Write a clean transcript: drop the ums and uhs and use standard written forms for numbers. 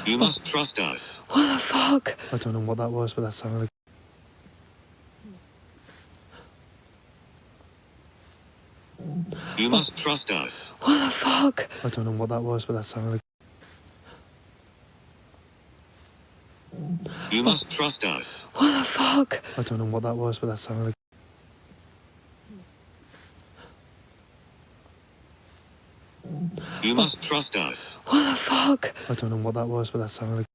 You must trust us. What the fuck? I don't know what that was, but that sounded like... You must trust us. What the fuck? I don't know what that was, but that sounded like... You must trust us. What the fuck? I don't know what that was, but that sounded like... You must trust us. What the fuck? I don't know what that was, but that sounded like...